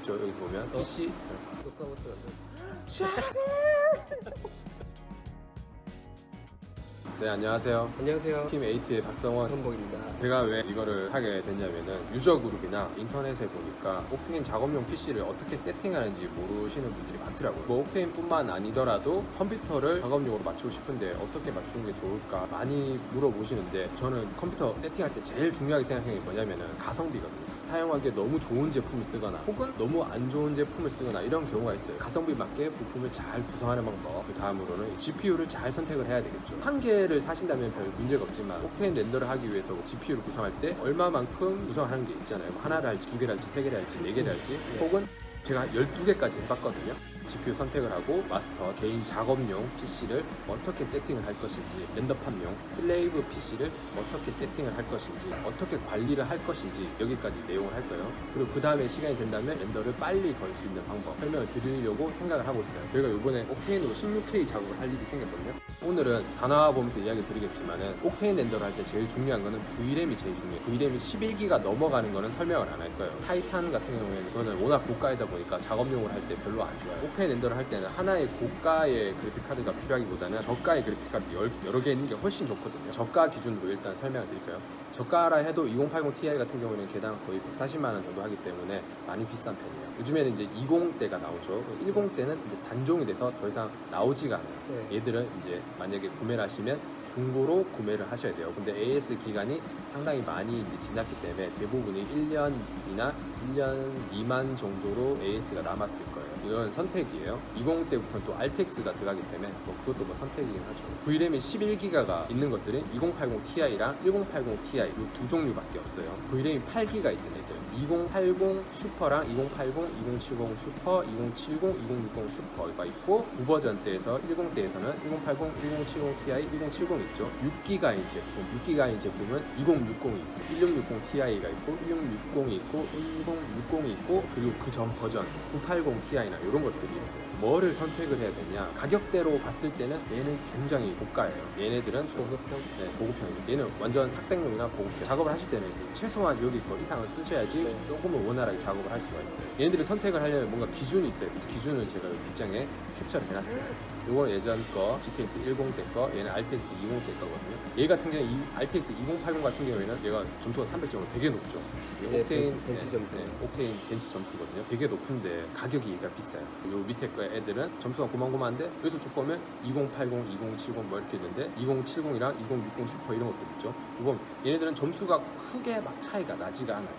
있죠. 여기서 보면 PC 네, 안녕하세요. 안녕하세요. 팀 에이트의 박성원. 현복입니다. 제가 왜 이거를 하게 됐냐면은 유저 그룹이나 인터넷에 보니까 옥테인 작업용 PC를 어떻게 세팅하는지 모르시는 분들이 많더라고요. 뭐 옥테인뿐만 아니더라도 컴퓨터를 작업용으로 맞추고 싶은데 어떻게 맞추는 게 좋을까 많이 물어보시는데, 저는 컴퓨터 세팅할 때 제일 중요하게 생각하는 게 뭐냐면은 가성비거든요. 사용하기에 너무 좋은 제품을 쓰거나 혹은 너무 안 좋은 제품을 쓰거나 이런 경우가 있어요. 가성비 맞게 부품을 잘 구성하는 방법, 그 다음으로는 GPU를 잘 선택을 해야 되겠죠. 한 개를 사신다면 별 문제가 없지만 옥테인 렌더를 하기 위해서 GPU를 구성할 때 얼마만큼 구성하는 게 있잖아요. 뭐 하나를 할지 두 개를 할지 세 개를 할지 네 개를 할지, 혹은 제가 12개까지 해봤거든요. GPU 선택을 하고 마스터, 개인 작업용 PC를 어떻게 세팅을 할 것인지, 랜덤판용 슬레이브 PC를 어떻게 세팅을 할 것인지, 어떻게 관리를 할 것인지 여기까지 내용을 할 거예요. 그리고 그 다음에 시간이 된다면 렌더를 빨리 걸 수 있는 방법 설명을 드리려고 생각을 하고 있어요. 저희가 이번에 옥테인으로 16K 작업을 할 일이 생겼거든요. 오늘은 다 나와보면서 이야기 드리겠지만은 옥테인 렌더를 할 때 제일 중요한 거는 V램이 제일 중요해요. V램이 11기가 넘어가는 거는 설명을 안 할 거예요. 타이탄 같은 경우에는 그거는 워낙 고가이다 보니까 작업용으로 할 때 별로 안 좋아요. 옥테인 렌더를 할 때는 하나의 고가의 그래픽카드가 필요하기보다는 저가의 그래픽카드 여러 개 있는 게 훨씬 좋거든요. 저가 기준으로 일단 설명을 드릴까요? 저가라 해도 2080 Ti 같은 경우는 개당 거의 140만원 정도 하기 때문에 많이 비싼 편이에요. 요즘에는 이제 20대가 나오죠. 10대는 이제 단종이 돼서 더 이상 나오지가 않아요. 네. 얘들은 이제 만약에 구매를 하시면 중고로 구매를 하셔야 돼요. 근데 AS 기간이 상당히 많이 이제 지났기 때문에 대부분이 1년이나 1년 미만 정도로 AS가 남았을 거예요. 이건 선택이에요. 20대부터는 또 RTX가 들어가기 때문에 그것도 뭐 선택이긴 하죠. V램이 11기가가 있는 것들은 2080 Ti랑 1080 Ti 이 두 종류밖에 없어요. V램이 8기가 있는 애들, 2080 슈퍼랑 2080, 2070 슈퍼, 2070, 2060 슈퍼가 있고, 9버전대에서 10대에서는 1080, 1070 Ti, 1070 있죠. 6기가인 제품, 6기가인 제품은 2060이 있고, 1660 Ti가 있고, 1660이 있고, 1060이 있고, 그리고 그 전 버전 980 Ti나 이런 것들이 있어요. 뭐를 선택을 해야 되냐? 가격대로 봤을 때는 얘는 굉장히 고가예요. 얘네들은 좀 고급형? 네, 고급형이에요. 얘는 완전 학생용이나 고급형. 작업을 하실 때는 최소한 여기 거 이상을 쓰셔야지 네. 조금은 원활하게 작업을 할 수가 있어요. 얘네들을 선택을 하려면 뭔가 기준이 있어요. 그래서 기준을 제가 여기 뒷장에 캡처를 해놨어요. 요건 예전 거 GTX 10대 거, 얘는 RTX 20대 거거든요. 얘 같은 경우에 RTX 2080 같은 경우에는 얘가 점수가 300점으로 되게 높죠. 예, 옥테인 벤치 점수. 옥테인 벤치 점수거든요. 되게 높은데 가격이 얘가 비싸요. 요 밑에 거 애들은 점수가 고만고만한데, 여기서 쭉 보면 2080, 2070 뭐 이렇게 있는데 2070이랑 2060 슈퍼 이런 것들 있죠. 이건 얘네들은 점수가 크게 막 차이가 나지가 않아요.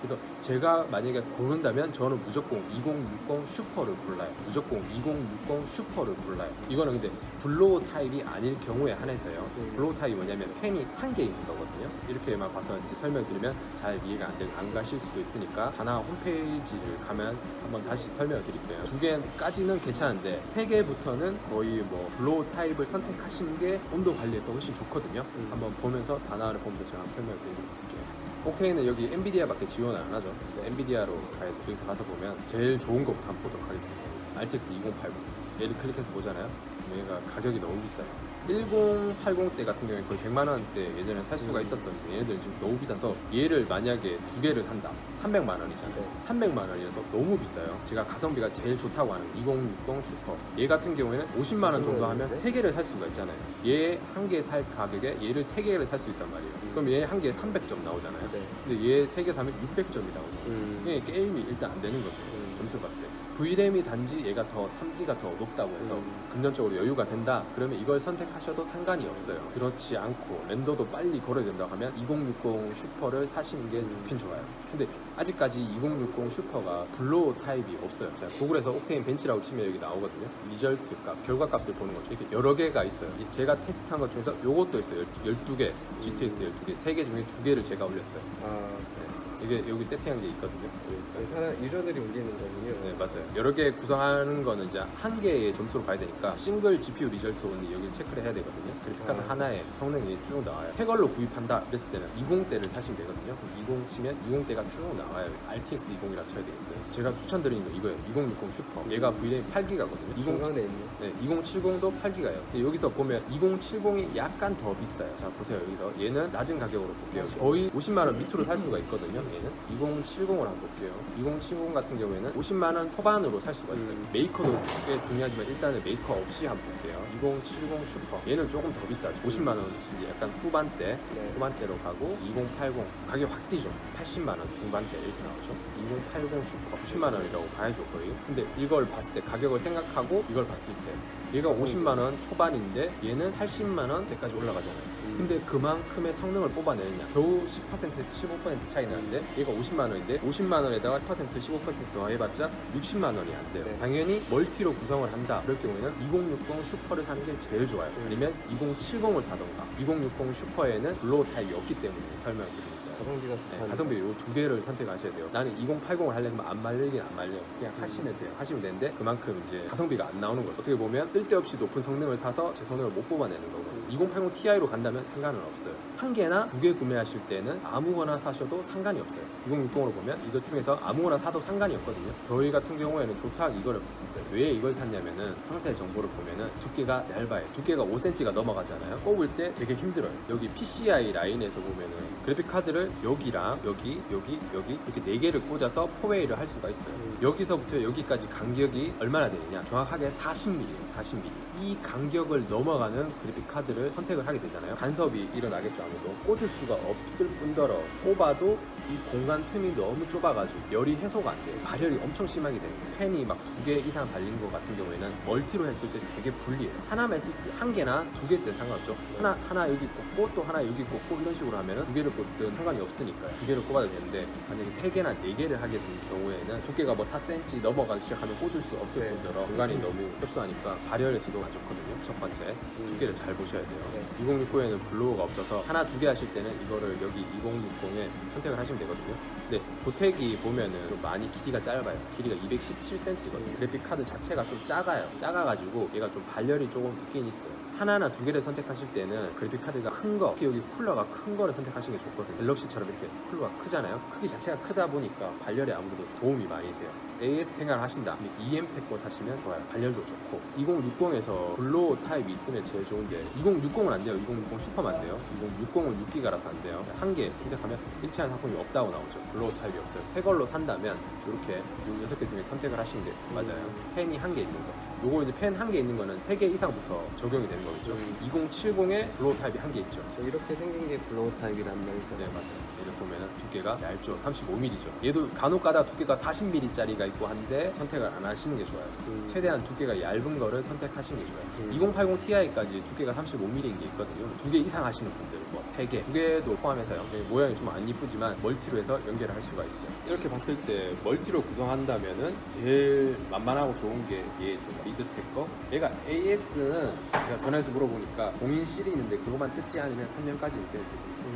그래서 제가 만약에 고른다면 저는 무조건 2060 슈퍼를 골라요. 무조건 2060 슈퍼를 골라요. 이거는 근데 블로우 타입이 아닐 경우에 한해서요. 블로우 타입이 뭐냐면 펜이 한 개 있는 거거든요. 이렇게만 봐서 이제 설명드리면 잘 이해가 안 가실 수도 있으니까 다나 홈페이지를 가면 한번 다시 설명을 드릴게요. 두 개까지는 괜찮은데 세 개부터는 거의 뭐 블로우 타입을 선택하시는 게 온도 관리에서 훨씬 좋거든요. 한번 보면서 다나를 보면서 제가 한번 설명을 드릴게요. 옥테인은 여기 엔비디아밖에 지원을 안 하죠. 그래서 엔비디아로 가야 돼. 여기서 가서 보면 제일 좋은 것부터 한번 보도록 하겠습니다. RTX 2080 얘를 클릭해서 보잖아요. 얘가 가격이 너무 비싸요. 1080대 같은 경우에 거의 100만원대 예전에 살 수가 있었었는데 얘네들은 지금 너무 비싸서 얘를 만약에 두 개를 산다 300만원이잖아요. 300만원이어서 너무 비싸요. 제가 가성비가 제일 좋다고 하는 2060 슈퍼, 얘 같은 경우에는 50만원 정도 하면 세 개를 살 수가 있잖아요. 얘 한 개 살 가격에 얘를 세 개를 살 수 있단 말이에요. 그럼 얘 한 개에 300점 나오잖아요. 근데 얘 세 개 사면 600점이 나오죠. 이게 게임이 일단 안 되는 거죠. 점수를 봤을 때. V램이 단지 얘가 더 3기가 더 높다고 해서 금전적으로 여유가 된다 그러면 이걸 선택하셔도 상관이 없어요. 그렇지 않고 렌더도 빨리 걸어야 된다고 하면 2060 슈퍼를 사시는 게 좋긴 좋아요. 근데 아직까지 2060 슈퍼가 블로우 타입이 없어요. 제가 구글에서 옥테인 벤치라고 치면 여기 나오거든요. 리절트 값, 결과값을 보는 거죠. 이렇게 여러 개가 있어요. 제가 테스트한 것 중에서 요것도 있어요. 12개, GTX 12개, 3개 중에 2개를 제가 올렸어요. 이게 여기 세팅한 게 있거든요. 유저들이 올리는 거군요. 네, 맞아요. 여러 개 구성하는 거는 이제 한 개의 점수로 봐야 되니까 싱글 GPU 리절트 온리 여기를 체크를 해야 되거든요. 그래픽카드 하나에 성능이 쭉 나와요. 새 걸로 구입한다 그랬을 때는 20대를 사시면 되거든요. 20 치면 20대가 쭉 나와요. RTX 20이라 쳐야 되겠어요. 제가 추천드리는 거 이거예요. 2060 슈퍼. 얘가 V램이 8기가거든요. 중간에 있네. 네, 2070도 8기가예요. 여기서 보면 2070이 약간 더 비싸요. 자, 보세요. 여기서 얘는 낮은 가격으로 볼게요. 거의 50만원 밑으로 살 수가 있거든요. 중에는 2070을 한번 볼게요. 2070 같은 경우에는 50만 원 초반으로 살 수가 있어요. 메이커도 꽤 중요하지만 일단은 메이커 없이 한번 볼게요. 2070 슈퍼 얘는 조금 더 비싸죠. 50만 원 이제 약간 후반대 네. 후반대로 가고 2080 가격 확 뛰죠. 80만 원 중반대 이렇게 나오죠. 2080 슈퍼 90만 원이라고 봐야죠 거의. 근데 이걸 봤을 때 가격을 생각하고 이걸 봤을 때 얘가 50만 원 초반인데 얘는 80만 원대까지 올라가잖아요. 근데 그만큼의 성능을 뽑아내느냐 겨우 10%에서 15% 차이 나는데 얘가 50만 원인데 50만 원에다가 10% 15% 더해봤자 60만 원이 안 돼요. 네. 당연히 멀티로 구성을 한다 그럴 경우에는 2060 슈퍼를 사는 게 제일 좋아요. 아니면 2070을 사던가. 2060 슈퍼에는 블로우 타입이 없기 때문에 설명을 드립니다. 가성비가 좋다. 네, 가성비 요 두 개를 선택하셔야 돼요. 나는 2080을 하려면 안 말리긴 안 말려요. 그냥 하시면 돼요. 하시면 되는데 그만큼 이제 가성비가 안 나오는 거예요. 어떻게 보면 쓸데없이 높은 성능을 사서 제 손으로 못 뽑아내는 거고 2080 Ti로 간다면 상관은 없어요. 한 개나 두 개 구매하실 때는 아무거나 사셔도 상관이 없어요. 2060으로 보면 이것 중에서 아무거나 사도 상관이 없거든요. 저희 같은 경우에는 좋다고 이거를 샀어요. 왜 이걸 샀냐면은 상세 정보를 보면은 두께가 얇아요. 두께가 5cm가 넘어가잖아요. 뽑을 때 되게 힘들어요. 여기 PCI 라인에서 보면은 그래픽 카드를 여기랑 여기 이렇게 4개를 꽂아서 포웨이를 할 수가 있어요. 여기서부터 여기까지 간격이 얼마나 되느냐 정확하게 40mm예요. 40mm. 이 간격을 넘어가는 그래픽 카드를 선택을 하게 되잖아요. 간섭이 일어나겠죠. 아무도 꽂을 수가 없을 뿐더러 뽑아도 이 공간 틈이 너무 좁아가지고 열이 해소가 안 돼요. 발열이 엄청 심하게 되는 거예요. 팬이 막 2개 이상 달린 것 같은 경우에는 멀티로 했을 때 되게 불리해요. 하나만 했을 때 한 개나 두 개 했을 때 상관없죠. 하나 여기 꽂고 또 하나 여기 꽂고 이런 식으로 하면은 두 개를 꽂든 상관이 없으니까요. 두 개를 꽂아도 되는데 만약에 세 개나 네 개를 하게 된 경우에는 두께가 뭐 4cm 넘어가기 시작하면 꽂을 수 없을 뿐더러 공간이 너무 협소하니까 발열에서도 안 좋거든요. 첫 번째 두께를 잘 보셔야 돼요. 2060에는 블로어가 없어서 하나 두 개 하실 때는 이거를 여기 2060에 선택을 하시면 되거든요. 근데 조택이 보면은 좀 많이 길이가 짧아요. 길이가 217cm거든요. 그래픽 카드 자체가 좀 작아가지고 얘가 좀 발열이 조금 있긴 있어요. 하나나 두 개를 선택하실 때는 그래픽 카드가 큰 거, 특히 여기 쿨러가 큰 거를 선택하시는 게 좋거든요. 갤럭시처럼 이렇게 쿨러가 크잖아요. 크기 자체가 크다 보니까 발열에 아무래도 도움이 많이 돼요. AS 생각을 하신다. EM텍 거 사시면 좋아요. 발열도 좋고 2060에서 블로우 타입이 있으면 제일 좋은 게 2060은 안 돼요. 2060 슈퍼만 안 돼요. 2060은 6기가라서 안 돼요. 한 개 선택하면 일치하는 상품이 없다고 나오죠. 블로우 타입이 없어요. 새 걸로 산다면 이렇게 요 6개 중에 선택을 하시는 게 맞아요. 펜이 한 개 있는 거. 요거 이제 펜 한 개 있는 거는 3개 이상부터 적용이 되는 거겠죠. 2070에 블로우 타입이 한 개 있죠. 이렇게 생긴 게 블로우 타입이란 말이죠. 네, 맞아요. 얘를 보면은 두께가 얇죠. 35mm죠. 얘도 간혹 가다 두께가 40mm짜리가 있고 한데 선택을 안 하시는 게 좋아요. 최대한 두께가 얇은 거를 선택하시는 게 좋아요. 2080 Ti까지 두께가 35mm인 게 있거든요. 두 개 이상 하시는 분들 뭐 3개, 두 개도 포함해서요. 모양이 좀 안 이쁘지만 멀티로 해서 연결을 할 수가 있어요. 이렇게 봤을 때 멀티로 구성한다면은 제일 만만하고 좋은 게 얘죠. 미드텍 거. 얘가 AS는 제가 전화해서 물어보니까 공인 실이 있는데 그것만 뜯지 않으면 3년까지 인테리어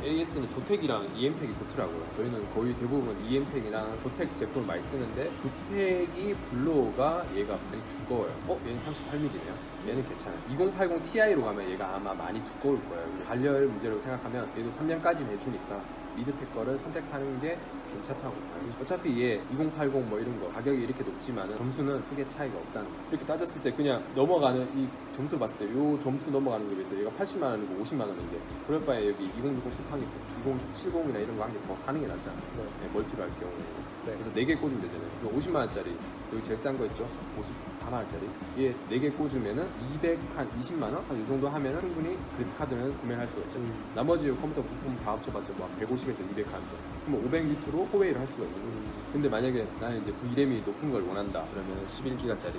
AS는 조텍이랑 EM텍이 좋더라고요. 저희는 거의 대부분 EM텍이랑 조텍 제품을 많이 쓰는데 조텍이 블로어가 얘가 많이 두꺼워요. 얘는 38mm네요. 얘는 괜찮아요. 2080 Ti로 가면 얘가 아마 많이 두꺼울 거예요. 발열 문제로 생각하면 얘도 3년까지 해주니까 미드텍 거를 선택하는 게 괜찮다고 봐요. 어차피 얘 2080 뭐 이런 거 가격이 이렇게 높지만 점수는 크게 차이가 없다는 거. 이렇게 따졌을 때 그냥 넘어가는 이 점수를 봤을 때 요 점수 넘어가는 거에 비해서 얘가 80만 원이고 50만 원인데 그럴 바에 여기 2060 슈팡이 2070이나 이런 거 한 개 더 사는 게 낫잖아요. 네, 멀티로 할 경우에는. 그래서 4개 꽂으면 되잖아요. 이거 50만 원짜리 여기 제일 싼 거 있죠? 54만 원짜리. 얘 4개 꽂으면은 220만 원? 한 이 정도 하면은 충분히 그래픽 카드는 구매를 할 수가 있죠. 나머지 컴퓨터 부품 다 합쳐봤자 뭐 150에서 200 하는 거. 그럼 500비트로 포웨이를 할 수가 있는 거예요. 근데 만약에 나는 이제 V램이 높은 걸 원한다. 그러면 11기가짜리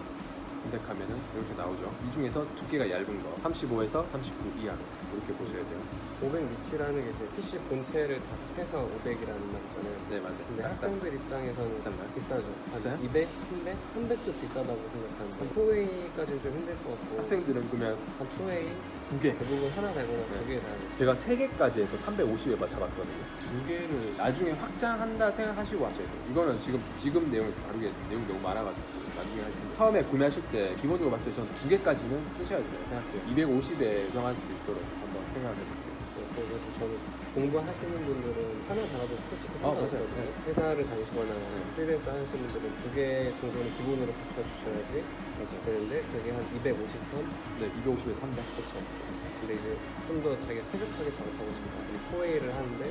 선택하면은 이렇게 나오죠. 이 중에서 두께가 얇은 거 35에서 39 이하로 이렇게 보셔야 돼요. 500 위치라는 게 이제 PC 본체를 다 해서 500이라는 말이잖아요. 네, 맞아요. 근데 학생들 입장에서는 비싼가요? 비싸죠. 비싸요? 한 200, 300? 300도 비싸다고 생각하는데 4웨이까지는 좀 힘들 것 같고 학생들은 그러면 한 2웨이? 두 개. 대부분 하나 달거나 2개 달고 제가 3개까지 해서 350에 맞춰봤거든요. 2개를 나중에 확장한다 생각하시고 하셔야 돼요. 이거는 지금 내용에서 다르게 내용이 너무 많아가지고 나중에 할 텐데 처음에 구매하실 때 기본적으로 봤을 때 저는 2개까지는 쓰셔야 돼요. 생각해요. 250에 구성할 수 있도록 한번 생각을 해볼게요. 많고 그래서 저는 공부하시는 분들은 하나 달아도 솔직히 맞아요. 상관없거든요. 네. 회사를 다니시거나 프리랜서 하시는 분들은 2개 정도는 기본으로 갖춰주셔야지 맞아요. 되는데 그게 한 250선? 네, 250에 300. 그렇죠. 근데 이제 좀 더 자기가 쾌적하게 작업하고 싶다. 그럼 4A를 하는데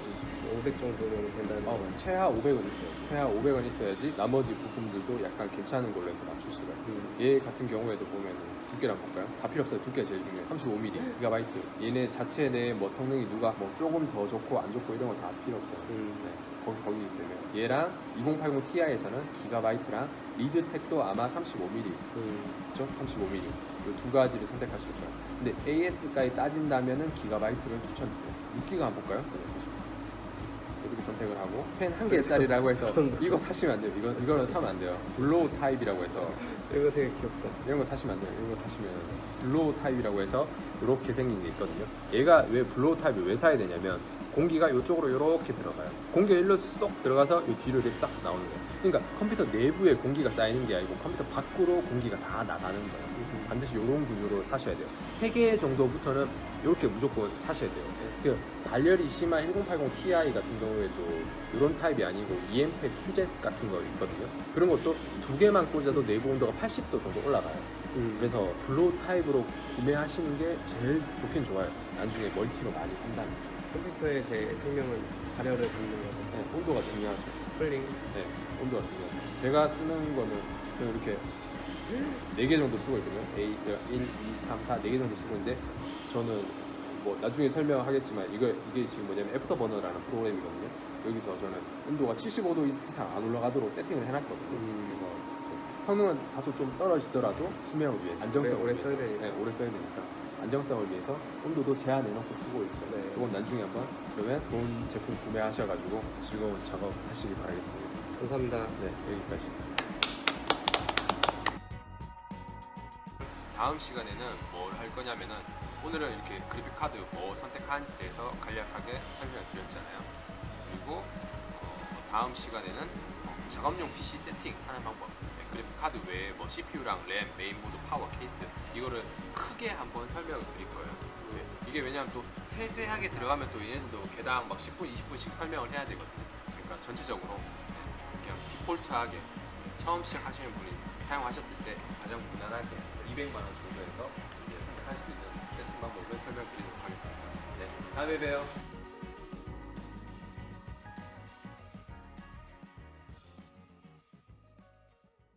500 정도면 된다는 거. 최하 500원 있어요. 최하 500원 있어야지 나머지 부품들도 약간 괜찮은 걸로 해서 맞출 수가 있어요. 얘 같은 경우에도 보면 두께를 한번 볼까요? 다 필요 없어요. 두께가 제일 중요해요. 35mm 기가바이트. 얘네 자체 내 뭐 성능이 누가 뭐 조금 더 좋고 안 좋고 이런 거 다 필요 없어요. 네, 거기기 때문에 얘랑 2080 Ti에서는 기가바이트랑 리드텍도 아마 35mm 그렇죠? 35mm 이 두 가지를 선택하시면 좋아요. 근데 AS까지 따진다면은 기가바이트를 추천드려요. 6기가 한번 볼까요? 이렇게 선택을 하고 펜 한 개짜리라고 해서 이거 사시면 안 돼요. 이거는 사면 안 돼요. 블로우 타입이라고 해서 이거 되게 귀엽다. 이런 거 사시면 안 돼요. 이런 거 사시면 블로우 타입이라고 해서 이렇게 생긴 게 있거든요. 얘가 왜 블로우 타입을 왜 사야 되냐면 공기가 이쪽으로 이렇게 들어가요. 공기가 일로 쏙 들어가서 이 뒤로 이렇게 싹 나오는 거예요. 그러니까 컴퓨터 내부에 공기가 쌓이는 게 아니고 컴퓨터 밖으로 공기가 다 나가는 거예요. 반드시 이런 구조로 사셔야 돼요. 3개 정도부터는 이렇게 무조건 사셔야 돼요. 그 발열이 심한 1080 Ti 같은 경우에도 이런 타입이 아니고 EMTEC 슈젯 같은 거 있거든요. 그런 것도 2개만 꽂아도 내부 온도가 80도 정도 올라가요. 그래서 블로우 타입으로 구매하시는 게 제일 좋긴 좋아요. 나중에 멀티로 많이 한다면. 컴퓨터의 제 생명은 발열을 잡는 거죠. 네, 온도가 중요하죠. 쿨링. 네, 온도가 중요하죠. 제가 쓰는 거는 저는 이렇게 4개 정도 쓰고 있거든요. A 1, 2, 3, 4 4개 정도 쓰고 있는데 저는 뭐 나중에 설명하겠지만 이게 지금 뭐냐면 애프터버너라는 프로그램이거든요. 여기서 저는 온도가 75도 이상 안 올라가도록 세팅을 해놨거든요. 그래서 성능은 다소 좀 떨어지더라도 수명을 위해서 안정성을 오래 위해서 써야 되니까. 네, 오래 써야 되니까 안정성을 위해서 온도도 제한해놓고 쓰고 있어요. 네. 이건 나중에 한번 그러면 좋은 제품 구매하셔가지고 즐거운 작업하시기 바라겠습니다. 감사합니다. 네, 여기까지. 다음 시간에는 뭘 할 거냐면은 오늘은 이렇게 그래픽 카드 뭐 선택하는지 대해서 간략하게 설명을 드렸잖아요. 그리고 다음 시간에는 작업용 PC 세팅하는 방법, 그래픽 카드 외에 뭐 CPU랑 램, 메인보드, 파워, 케이스 이거를 크게 한번 설명을 드릴 거예요. 이게 왜냐하면 또 세세하게 들어가면 또 얘네들도 개당 막 10분, 20분씩 설명을 해야 되거든요. 그러니까 전체적으로 그냥 디폴트하게 처음 시작하시는 분이 사용하셨을 때 가장 무난하게 200만 원 정도에서 선택할 수 있는 세팅 방법을 설명드리도록 하겠습니다. 네, 다음에 봬요.